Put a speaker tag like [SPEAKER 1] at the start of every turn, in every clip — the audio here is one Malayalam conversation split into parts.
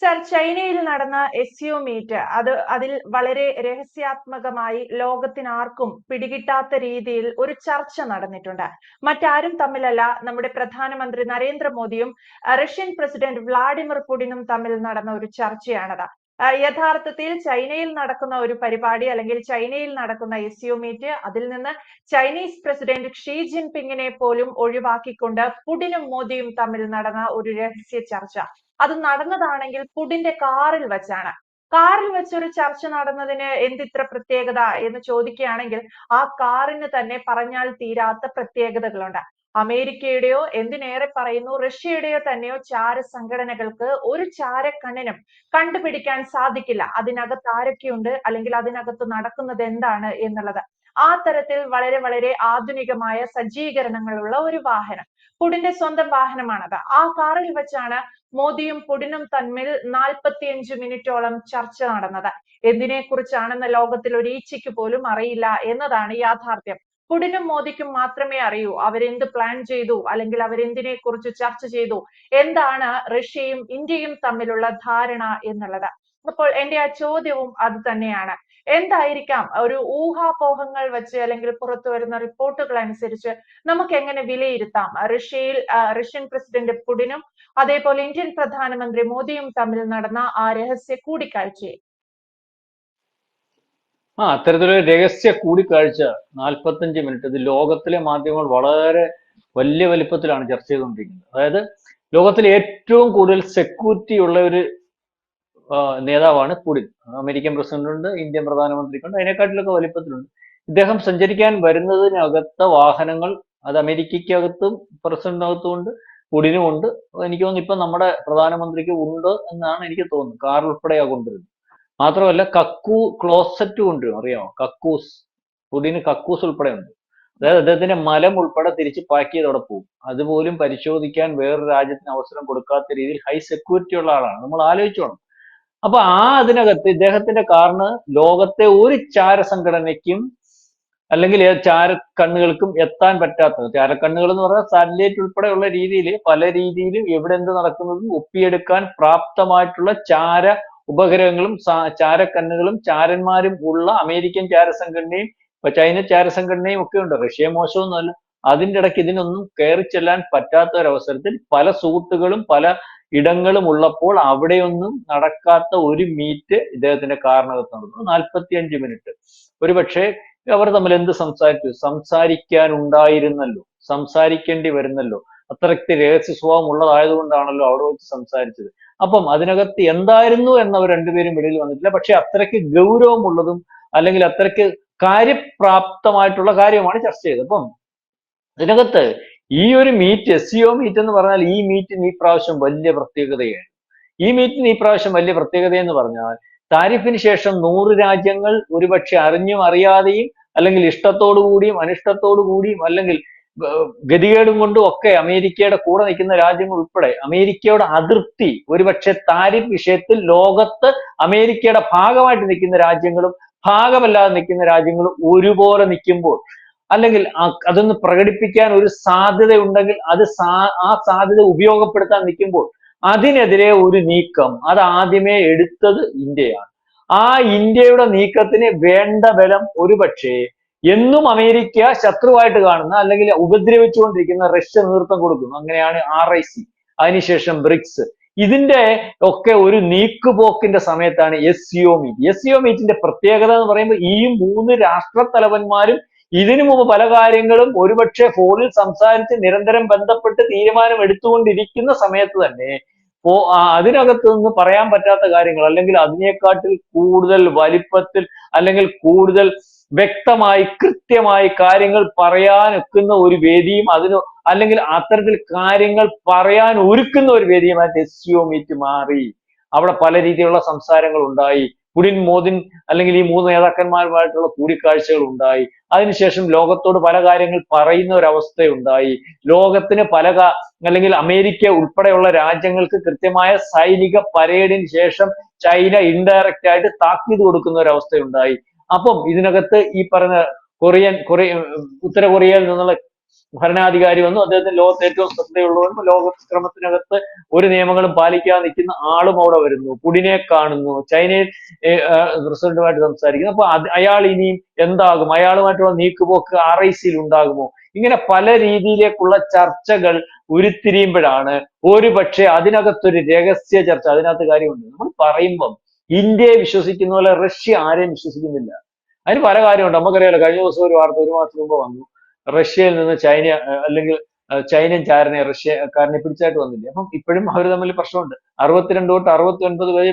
[SPEAKER 1] സർ, ചൈനയിൽ നടന്ന എസ്‌സിഒ മീറ്റ് അതിൽ വളരെ രഹസ്യാത്മകമായി ലോകത്തിനാർക്കും പിടികിട്ടാത്ത രീതിയിൽ ഒരു ചർച്ച നടന്നിട്ടുണ്ട്. മറ്റാരും തമ്മിലല്ല, നമ്മുടെ പ്രധാനമന്ത്രി നരേന്ദ്രമോദിയും റഷ്യൻ പ്രസിഡന്റ് വ്ളാഡിമിർ പുടിനും തമ്മിൽ നടന്ന ഒരു ചർച്ചയാണത്. യഥാർത്ഥത്തിൽ ചൈനയിൽ നടക്കുന്ന ഒരു പരിപാടി അല്ലെങ്കിൽ ചൈനയിൽ നടക്കുന്ന എസ്‌സിഒ മീറ്റ്, അതിൽ നിന്ന് ചൈനീസ് പ്രസിഡന്റ് ഷീ ജിൻപിങ്ങിനെ പോലും ഒഴിവാക്കിക്കൊണ്ട് പുടിനും മോദിയും തമ്മിൽ നടന്ന ഒരു രഹസ്യ ചർച്ച. അത് നടന്നതാണെങ്കിൽ പുടിന്റെ കാറിൽ വെച്ചാണ്. കാറിൽ വെച്ചൊരു ചർച്ച നടന്നതിന് എന്തിത്ര പ്രത്യേകത എന്ന് ചോദിക്കുകയാണെങ്കിൽ, ആ കാറിന് തന്നെ പറഞ്ഞാൽ തീരാത്ത പ്രത്യേകതകളുണ്ട്. അമേരിക്കയുടെയോ എന്തിനേറെ പറയുന്നു റഷ്യയുടെയോ തന്നെയോ ചാര സംഘടനകൾക്ക് ഒരു ചാരക്കണ്ണിനും കണ്ടുപിടിക്കാൻ സാധിക്കില്ല അതിനകത്ത് ആരൊക്കെയുണ്ട്, അല്ലെങ്കിൽ അതിനകത്ത് നടക്കുന്നത് എന്താണ് എന്നുള്ളത്. ആ തരത്തിൽ വളരെ വളരെ ആധുനികമായ സജ്ജീകരണങ്ങളുള്ള ഒരു വാഹനം, പുടിന്റെ സ്വന്തം വാഹനമാണത്. ആ കാറിൽ വെച്ചാണ് മോദിയും പുടിനും തമ്മിൽ 45 മിനിറ്റോളം ചർച്ച നടന്നത്. എന്തിനെ കുറിച്ചാണെന്ന് ലോകത്തിൽ ഒരു ഈച്ചയ്ക്ക് പോലും അറിയില്ല എന്നതാണ് യാഥാർത്ഥ്യം. പുടിനും മോദിക്കും മാത്രമേ അറിയൂ അവരെന്ത് പ്ലാൻ ചെയ്തു, അല്ലെങ്കിൽ അവരെന്തിനെ കുറിച്ച് ചർച്ച ചെയ്തു, എന്താണ് റഷ്യയും ഇന്ത്യയും തമ്മിലുള്ള ധാരണ എന്നുള്ളത്. അപ്പോൾ എന്റെ ആ ചോദ്യവും അത് തന്നെയാണ്. എന്തായിരിക്കാം ഒരു ഊഹാപോഹങ്ങൾ വെച്ച് അല്ലെങ്കിൽ പുറത്തു വരുന്ന റിപ്പോർട്ടുകൾ അനുസരിച്ച് നമുക്ക് എങ്ങനെ വിലയിരുത്താം റഷ്യൻ പ്രസിഡന്റ് പുടിനും അതേപോലെ ഇന്ത്യൻ പ്രധാനമന്ത്രി മോദിയും തമ്മിൽ നടന്ന ആ രഹസ്യ കൂടിക്കാഴ്ചയെ?
[SPEAKER 2] അത്തരത്തിലൊരു രഹസ്യ കൂടിക്കാഴ്ച 45 മിനിറ്റ് ഇത് ലോകത്തിലെ മാധ്യമങ്ങൾ വളരെ വലിയ വലിപ്പത്തിലാണ് ചർച്ച ചെയ്തുകൊണ്ടിരിക്കുന്നത്. അതായത് ലോകത്തിലെ ഏറ്റവും കൂടുതൽ സെക്യൂരിറ്റി ഉള്ള ഒരു നേതാവാണ് പുടിൻ. അമേരിക്കൻ പ്രസിഡന്റുണ്ട്, ഇന്ത്യൻ പ്രധാനമന്ത്രിക്കുണ്ട്, അതിനെക്കാട്ടിലൊക്കെ വലിപ്പത്തിലുണ്ട്. ഇദ്ദേഹം സഞ്ചരിക്കാൻ വരുന്നതിനകത്ത വാഹനങ്ങൾ അത് അമേരിക്കയ്ക്കകത്തും പ്രസിഡന്റിനകത്തും ഉണ്ട്, പുടിനും ഉണ്ട്. എനിക്ക് തോന്നുന്നു ഇപ്പൊ നമ്മുടെ പ്രധാനമന്ത്രിക്ക് ഉണ്ട് എന്നാണ് എനിക്ക് തോന്നുന്നത്. കാർ ഉൾപ്പെടെയാ കൊണ്ടുവരുന്നത്. മാത്രമല്ല ക്ലോസറ്റ് കൊണ്ടുവരും, അറിയാമോ? കക്കൂസ്. പുടിന് കക്കൂസ് ഉൾപ്പെടെ ഉണ്ട്. അതായത് അദ്ദേഹത്തിന്റെ മലം ഉൾപ്പെടെ തിരിച്ച് പാക്ക് ചെയ്ത് അവിടെ പോകും. അതുപോലും പരിശോധിക്കാൻ വേറൊരു രാജ്യത്തിന് അവസരം കൊടുക്കാത്ത രീതിയിൽ ഹൈ സെക്യൂരിറ്റി ഉള്ള ആളാണ്. നമ്മൾ ആലോചിച്ചോണം. അപ്പൊ അതിനകത്ത് ഇദ്ദേഹത്തിന്റെ കാറിന് ലോകത്തെ ഒരു ചാര സംഘടനയ്ക്കും അല്ലെങ്കിൽ ചാരക്കണ്ണുകൾക്കും എത്താൻ പറ്റാത്തത്, ചാരക്കണ്ണുകൾ എന്ന് പറഞ്ഞാൽ സാറ്റലൈറ്റ് ഉൾപ്പെടെയുള്ള രീതിയിൽ പല രീതിയിലും എവിടെ എന്ത് നടക്കുന്നതും ഒപ്പിയെടുക്കാൻ പ്രാപ്തമായിട്ടുള്ള ചാര ഉപഗ്രഹങ്ങളും ചാരക്കണ്ണുകളും ചാരന്മാരും ഉള്ള അമേരിക്കൻ ചാരസംഘടനയും ചൈന ചാരസംഘടനയും ഒക്കെ ഉണ്ട്. റഷ്യ മോശമൊന്നുമല്ല. അതിൻ്റെ ഇടയ്ക്ക് ഇതിനൊന്നും കയറി ചെല്ലാൻ പറ്റാത്ത ഒരവസരത്തിൽ പല സുഹൃത്തുക്കളും പല ഇടങ്ങളും ഉള്ളപ്പോൾ അവിടെയൊന്നും നടക്കാത്ത ഒരു മീറ്റ് ഇദ്ദേഹത്തിന്റെ കാറിനകത്ത് നടന്നു. 45 മിനിറ്റ്. ഒരുപക്ഷെ അവർ തമ്മിൽ എന്ത് സംസാരിക്കാനുണ്ടായിരുന്നല്ലോ, സംസാരിക്കേണ്ടി വരുന്നല്ലോ. അത്രയ്ക്ക് രഹസ്യ സ്വഭാവം ഉള്ളതായതുകൊണ്ടാണല്ലോ അവിടെ വെച്ച് സംസാരിച്ചത്. അപ്പം അതിനകത്ത് എന്തായിരുന്നു എന്നവർ രണ്ടുപേരും വെളിയിൽ വന്നിട്ടില്ല. പക്ഷെ അത്രയ്ക്ക് ഗൗരവമുള്ളതും അല്ലെങ്കിൽ അത്രയ്ക്ക് കാര്യപ്രാപ്തമായിട്ടുള്ള കാര്യമാണ് ചർച്ച ചെയ്തത്. അപ്പം ഇതിനകത്ത് ഈ ഒരു മീറ്റ്, എസ്ഇഒ മീറ്റ് എന്ന് പറഞ്ഞാൽ ഈ മീറ്റിന് ഈ പ്രാവശ്യം വലിയ പ്രത്യേകതയാണ്. ഈ മീറ്റിന് ഈ പ്രാവശ്യം വലിയ പ്രത്യേകത എന്ന് പറഞ്ഞാൽ താരിഫിന് ശേഷം 100 രാജ്യങ്ങൾ ഒരുപക്ഷെ അറിഞ്ഞും അറിയാതെയും അല്ലെങ്കിൽ ഇഷ്ടത്തോടു കൂടിയും അനിഷ്ടത്തോടു കൂടിയും അല്ലെങ്കിൽ ഗതികേടും കൊണ്ടും ഒക്കെ അമേരിക്കയുടെ കൂടെ നിൽക്കുന്ന രാജ്യങ്ങൾ ഉൾപ്പെടെ അമേരിക്കയുടെ അതൃപ്തി ഒരുപക്ഷെ താരിഫ് വിഷയത്തിൽ ലോകത്ത് അമേരിക്കയുടെ ഭാഗമായിട്ട് നിൽക്കുന്ന രാജ്യങ്ങളും ഭാഗമല്ലാതെ നിൽക്കുന്ന രാജ്യങ്ങളും ഒരുപോലെ നിൽക്കുമ്പോൾ, അല്ലെങ്കിൽ അതൊന്ന് പ്രകടിപ്പിക്കാൻ ഒരു സാധ്യത ഉണ്ടെങ്കിൽ ആ സാധ്യത ഉപയോഗപ്പെടുത്താൻ നിൽക്കുമ്പോൾ അതിനെതിരെ ഒരു നീക്കം അത് ആദ്യമേ എടുത്തത് ഇന്ത്യയാണ്. ആ ഇന്ത്യയുടെ നീക്കത്തിന് വേണ്ട ബലം ഒരുപക്ഷെ എന്നും അമേരിക്ക ശത്രുവായിട്ട് കാണുന്ന അല്ലെങ്കിൽ ഉപദ്രവിച്ചുകൊണ്ടിരിക്കുന്ന റഷ്യ നേതൃത്വം കൊടുക്കുന്നു. അങ്ങനെയാണ് RIC, അതിനുശേഷം ബ്രിക്സ്. ഇതിന്റെ ഒക്കെ ഒരു നീക്കുപോക്കിന്റെ സമയത്താണ് എസ്ഇഒ മീറ്റ്. എസ്ഇഒ മീറ്റിന്റെ പ്രത്യേകത എന്ന് പറയുമ്പോൾ ഈ 3 രാഷ്ട്രത്തലവന്മാരും ഇതിനു മുമ്പ് പല കാര്യങ്ങളും ഒരുപക്ഷെ ഫോണിൽ സംസാരിച്ച് നിരന്തരം ബന്ധപ്പെട്ട് തീരുമാനം എടുത്തുകൊണ്ടിരിക്കുന്ന സമയത്ത് തന്നെ അതിനകത്ത് നിന്ന് പറയാൻ പറ്റാത്ത കാര്യങ്ങൾ അല്ലെങ്കിൽ അതിനേക്കാട്ടിൽ കൂടുതൽ വലിപ്പത്തിൽ അല്ലെങ്കിൽ കൂടുതൽ വ്യക്തമായി കൃത്യമായി കാര്യങ്ങൾ പറയാൻ ഒക്കുന്ന ഒരു വേദിയും അല്ലെങ്കിൽ അത്തരത്തിൽ കാര്യങ്ങൾ പറയാൻ ഒരുക്കുന്ന ഒരു വേദിയുമായിട്ട് എസ്ഇഒ മീറ്റ് മാറി. അവിടെ പല രീതിയിലുള്ള സംസാരങ്ങൾ ഉണ്ടായി. പുടിൻ മോദിൻ അല്ലെങ്കിൽ ഈ 3 നേതാക്കന്മാരുമായിട്ടുള്ള കൂടിക്കാഴ്ചകൾ ഉണ്ടായി. അതിനുശേഷം ലോകത്തോട് പല കാര്യങ്ങൾ പറയുന്ന ഒരവസ്ഥയുണ്ടായി. ലോകത്തിന് അല്ലെങ്കിൽ അമേരിക്ക ഉൾപ്പെടെയുള്ള രാജ്യങ്ങൾക്ക് കൃത്യമായ സൈനിക പരേഡിന് ശേഷം ചൈന ഇൻഡയറക്റ്റ് ആയിട്ട് താക്കീത് കൊടുക്കുന്ന ഒരവസ്ഥയുണ്ടായി. അപ്പം ഇതിനകത്ത് ഈ പറഞ്ഞ ഉത്തര കൊറിയയിൽ നിന്നുള്ള ഭരണാധികാരി വന്നു, അദ്ദേഹത്തിന് ലോകത്ത് ഏറ്റവും ശ്രദ്ധയുള്ളവരും ലോകക്രമത്തിനകത്ത് ഒരു നിയമങ്ങളും പാലിക്കാതെ നിൽക്കുന്ന ആളും അവിടെ വരുന്നു, പുടിനെ കാണുന്നു, ചൈനയിൽ പ്രസിഡന്റുമായിട്ട് സംസാരിക്കുന്നു. അപ്പൊ അയാൾ ഇനിയും എന്താകും, അയാളുമായിട്ടുള്ള നീക്കുപോക്ക് RICയിൽ ഉണ്ടാകുമോ, ഇങ്ങനെ പല രീതിയിലേക്കുള്ള ചർച്ചകൾ ഉരുത്തിരിയുമ്പോഴാണ് ഒരു പക്ഷേ അതിനകത്തൊരു രഹസ്യ ചർച്ച, അതിനകത്ത് കാര്യമുണ്ട്. നമ്മൾ പറയുമ്പം ഇന്ത്യയെ വിശ്വസിക്കുന്ന പോലെ റഷ്യ ആരെയും വിശ്വസിക്കുന്നില്ല. അതിന് പല കാര്യമുണ്ട്. നമുക്കറിയാലോ, കഴിഞ്ഞ ദിവസം ഒരു വാർത്ത ഒരു മാസം മുമ്പ് വന്നു, റഷ്യയിൽ നിന്ന് ചൈന അല്ലെങ്കിൽ ചൈനൻ ചാരനെ റഷ്യക്കാരനെ പിടിച്ചായിട്ട് വന്നില്ലേ. അപ്പം ഇപ്പോഴും അവർ തമ്മിൽ പ്രശ്നമുണ്ട്. 62 തൊട്ട് 69 വരെ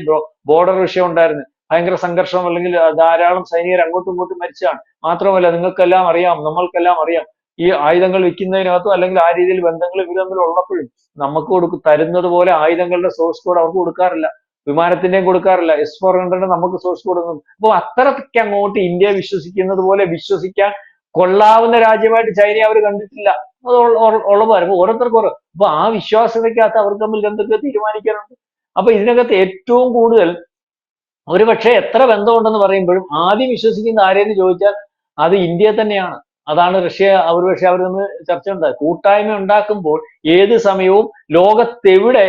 [SPEAKER 2] ബോർഡർ വിഷയം ഉണ്ടായിരുന്നു. ഭയങ്കര സംഘർഷം, അല്ലെങ്കിൽ ധാരാളം സൈനികർ അങ്ങോട്ടും ഇങ്ങോട്ടും മരിച്ചതാണ്. മാത്രമല്ല, നിങ്ങൾക്കെല്ലാം അറിയാം, നമ്മൾക്കെല്ലാം അറിയാം, ഈ ആയുധങ്ങൾ വിൽക്കുന്നതിനകത്തും അല്ലെങ്കിൽ ആ രീതിയിൽ ബന്ധങ്ങൾ ഇവർ തമ്മിൽ ഉള്ളപ്പോഴും നമുക്ക് തരുന്നത് പോലെ ആയുധങ്ങളുടെ സോഴ്സ് കോഡ് അവർക്ക് കൊടുക്കാറില്ല, വിമാനത്തിന്റെയും കൊടുക്കാറില്ല. S-400 നമുക്ക് സോഴ്സ് കൊടുക്കുന്നു. അപ്പൊ അത്രയ്ക്ക് അങ്ങോട്ട് ഇന്ത്യയെ വിശ്വസിക്കുന്നത് പോലെ വിശ്വസിക്കാൻ കൊള്ളാവുന്ന രാജ്യമായിട്ട് ചൈനയെ അവർ കണ്ടിട്ടില്ല. അത് ഉള്ളതാണ്. അപ്പൊ ഓരോരുത്തർക്കും ഓരോ, അപ്പൊ ആ വിശ്വാസ്യതയ്ക്കകത്ത് അവർക്ക് തമ്മിൽ എന്തൊക്കെ തീരുമാനിക്കാനുണ്ട്. അപ്പൊ ഇതിനകത്ത് ഏറ്റവും കൂടുതൽ ഒരു പക്ഷേ എത്ര ബന്ധമുണ്ടെന്ന് പറയുമ്പോഴും ആദ്യം വിശ്വസിക്കുന്ന ആരെന്ന് ചോദിച്ചാൽ അത് ഇന്ത്യയെ തന്നെയാണ്. അതാണ് റഷ്യ ഒരുപക്ഷെ അവർ തമ്മിൽ ചർച്ച ഉണ്ടായി. കൂട്ടായ്മ ഉണ്ടാക്കുമ്പോൾ ഏത് സമയവും ലോകത്തെവിടെ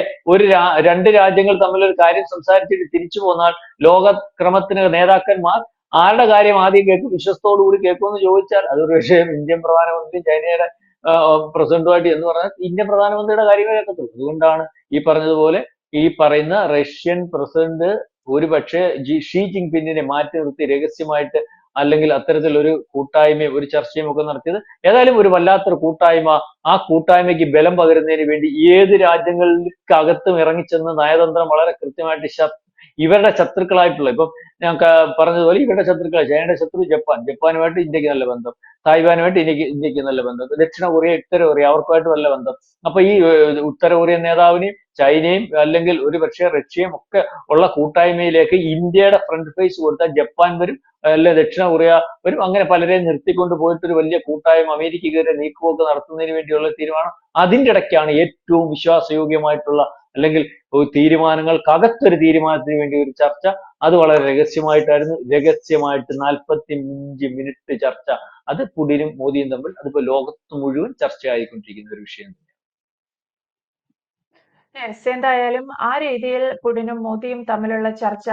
[SPEAKER 2] രണ്ട് രാജ്യങ്ങൾ തമ്മിൽ ഒരു കാര്യം സംസാരിച്ചിട്ട് തിരിച്ചു പോന്നാൽ ലോകക്രമത്തിന് നേതാക്കന്മാർ ആരുടെ കാര്യം ആദ്യം കേൾക്കും, വിശ്വസ്തോടു കൂടി കേൾക്കുമെന്ന് ചോദിച്ചാൽ അത് ഒരു വിഷയം ഇന്ത്യൻ പ്രധാനമന്ത്രി ചൈനയുടെ പ്രസിഡന്റുമായിട്ട് എന്ന് പറഞ്ഞാൽ ഇന്ത്യൻ പ്രധാനമന്ത്രിയുടെ കാര്യമേ കേൾക്കത്തുള്ളൂ. അതുകൊണ്ടാണ് ഈ പറഞ്ഞതുപോലെ ഈ പറയുന്ന റഷ്യൻ പ്രസിഡന്റ് ഒരുപക്ഷെ ഷീ ജിങ് പിന്നിനെ മാറ്റി നിർത്തി രഹസ്യമായിട്ട് അല്ലെങ്കിൽ അത്തരത്തിലൊരു കൂട്ടായ്മയും ഒരു ചർച്ചയും ഒക്കെ നടത്തിയത്. ഏതായാലും ഒരു വല്ലാത്തൊരു കൂട്ടായ്മ. ആ കൂട്ടായ്മയ്ക്ക് ബലം പകരുന്നതിന് വേണ്ടി ഏത് രാജ്യങ്ങൾക്കകത്തും ഇറങ്ങിച്ചെന്ന് നയതന്ത്രം വളരെ കൃത്യമായിട്ട് ഇവരുടെ ശത്രുക്കളായിട്ടുള്ള, ഇപ്പം ഞാൻ പറഞ്ഞതുപോലെ ഇവരുടെ ശത്രുക്കൾ, ചൈനയുടെ ശത്രു ജപ്പാനുമായിട്ട് ഇന്ത്യക്ക് നല്ല ബന്ധം, തായ്വാനുമായിട്ട് ഇന്ത്യക്ക് നല്ല ബന്ധം, ദക്ഷിണ കൊറിയ, ഉത്തര കൊറിയ അവർക്കുമായിട്ട് നല്ല ബന്ധം. അപ്പൊ ഈ ഉത്തര കൊറിയൻ നേതാവിനെയും ചൈനയും അല്ലെങ്കിൽ ഒരു പക്ഷേ റഷ്യയും ഒക്കെ ഉള്ള കൂട്ടായ്മയിലേക്ക് ഇന്ത്യയുടെ ഫ്രണ്ട് ഫേസ് കൊടുത്താൽ ജപ്പാൻ വരും, അല്ലെ ദക്ഷിണ കൊറിയ വരും. അങ്ങനെ പലരെയും നിർത്തിക്കൊണ്ട് പോയിട്ട് ഒരു വലിയ കൂട്ടായ്മ അമേരിക്കയ്ക്കെതിരെ നീക്കുപോക്ക് നടത്തുന്നതിന് വേണ്ടിയുള്ള തീരുമാനം. അതിന്റെ ഇടയ്ക്കാണ് ഏറ്റവും വിശ്വാസയോഗ്യമായിട്ടുള്ള അല്ലെങ്കിൽ തീരുമാനങ്ങൾക്കകത്തൊരു തീരുമാനത്തിന് വേണ്ടി ഒരു ചർച്ച. അത് വളരെ രഹസ്യമായിട്ടായിരുന്നു. രഹസ്യമായിട്ട് 45 മിനിറ്റ് ചർച്ച. അത് പുടിനും മോദിയും തമ്മിൽ അതിപ്പോ ലോകത്ത് മുഴുവൻ ചർച്ചയായിക്കൊണ്ടിരിക്കുന്ന ഒരു വിഷയം.
[SPEAKER 1] എന്തായാലും ആ രീതിയിൽ പുടിനും മോദിയും തമ്മിലുള്ള ചർച്ച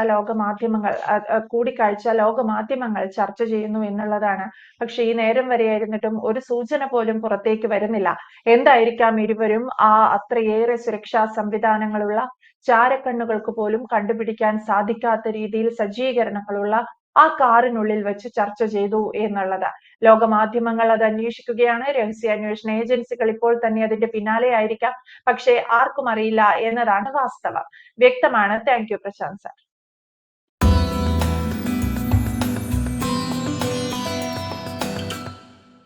[SPEAKER 1] കൂടിക്കാഴ്ച ലോകമാധ്യമങ്ങൾ ചർച്ച ചെയ്യുന്നു എന്നുള്ളതാണ്. പക്ഷെ ഈ നേരം വരെയായിരുന്നിട്ടും ഒരു സൂചന പോലും പുറത്തേക്ക് വരുന്നില്ല. എന്തായിരിക്കാം ഇരുവരും അത്രയേറെ സുരക്ഷാ സംവിധാനങ്ങളുള്ള ചാരക്കണ്ണുകൾക്ക് പോലും കണ്ടുപിടിക്കാൻ സാധിക്കാത്ത രീതിയിൽ സജ്ജീകരണങ്ങളുള്ള ആ കാറിനുള്ളിൽ വെച്ച് ചർച്ച ചെയ്തു എന്നുള്ളത്. ലോകമാധ്യമങ്ങൾ അത് അന്വേഷിക്കുകയാണ്. രഹസ്യാന്വേഷണ ഏജൻസികൾ ഇപ്പോൾ തന്നെ അതിന്റെ പിന്നാലെ ആയിരിക്കാം. പക്ഷേ ആർക്കും അറിയില്ല എന്നതാണ് വാസ്തവം. വ്യക്തമാണ്. Thank you Prashant sir.